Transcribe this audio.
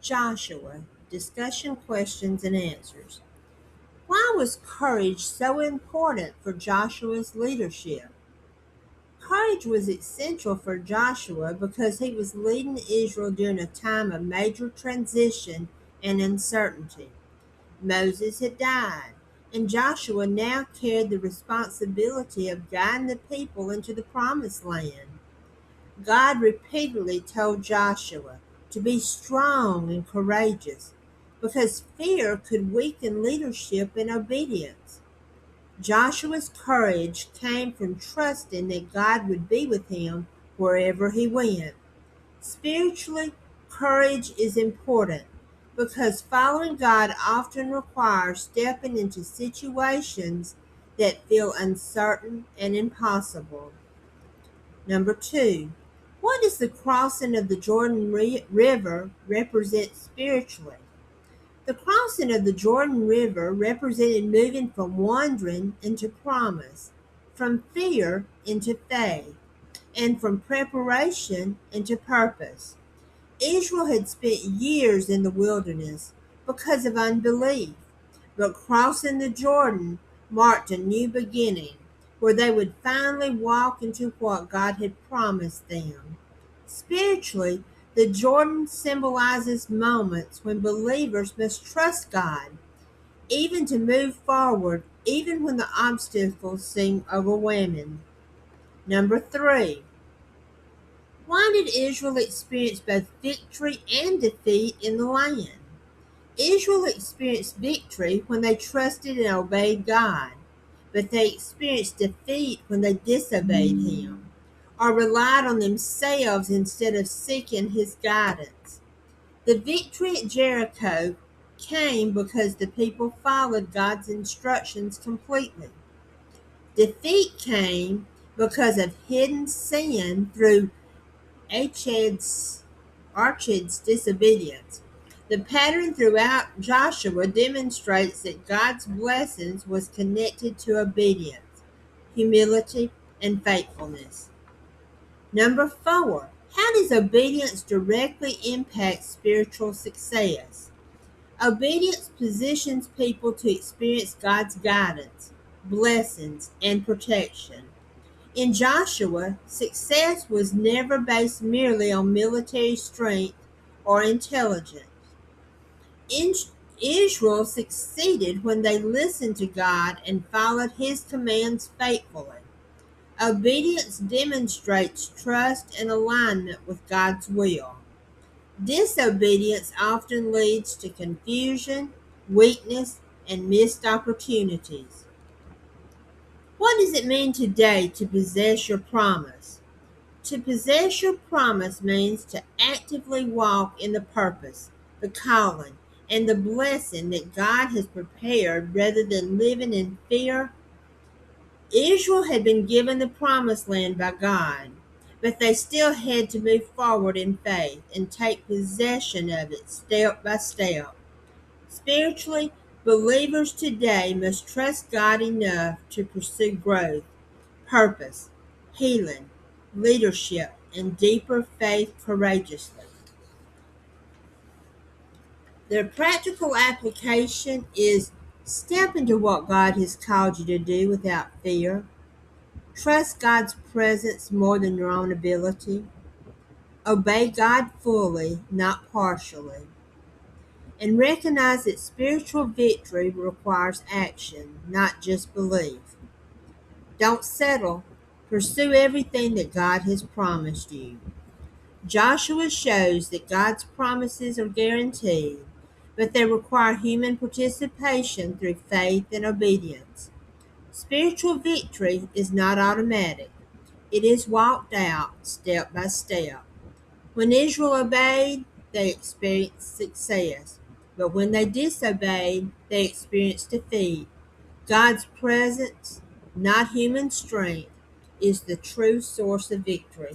Joshua, discussion questions and answers. Why was courage so important for Joshua's leadership? Courage was essential for Joshua because he was leading Israel during a time of major transition and uncertainty. Moses had died, and Joshua now carried the responsibility of guiding the people into the promised land. God repeatedly told Joshua to be strong and courageous because fear could weaken leadership and obedience. Joshua's courage came from trusting that God would be with him wherever he went. Spiritually, courage is important because following God often requires stepping into situations that feel uncertain and impossible. Number two, what does the crossing of the Jordan River represent spiritually? The crossing of the Jordan River represented moving from wandering into promise, from fear into faith, and from preparation into purpose. Israel had spent years in the wilderness because of unbelief, but crossing the Jordan marked a new beginning where they would finally walk into what God had promised them. Spiritually, the Jordan symbolizes moments when believers must trust God, even to move forward, even when the obstacles seem overwhelming. Number three, why did Israel experience both victory and defeat in the land? Israel experienced victory when they trusted and obeyed God, but they experienced defeat when they disobeyed Him or relied on themselves instead of seeking His guidance. The victory at Jericho came because the people followed God's instructions completely. Defeat came because of hidden sin through Achan's disobedience. The pattern throughout Joshua demonstrates that God's blessings was connected to obedience, humility, and faithfulness. Number four, how does obedience directly impact spiritual success? Obedience positions people to experience God's guidance, blessings, and protection. In Joshua, success was never based merely on military strength or intelligence. In- Israel succeeded when they listened to God and followed His commands faithfully. Obedience demonstrates trust and alignment with God's will. Disobedience often leads to confusion, weakness, and missed opportunities. What does it mean today to possess your promise? To possess your promise means to actively walk in the purpose, the calling, and the blessing that God has prepared rather than living in fear. Israel had been given the promised land by God, but they still had to move forward in faith and take possession of it step by step. Spiritually, believers today must trust God enough to pursue growth, purpose, healing, leadership, and deeper faith courageously. The practical application is step into what God has called you to do without fear. Trust God's presence more than your own ability. Obey God fully, not partially. And recognize that spiritual victory requires action, not just belief. Don't settle. Pursue everything that God has promised you. Joshua shows that God's promises are guaranteed, but they require human participation through faith and obedience. Spiritual victory is not automatic. It is walked out step by step. When Israel obeyed, they experienced success, but when they disobeyed, they experienced defeat. God's presence, not human strength, is the true source of victory.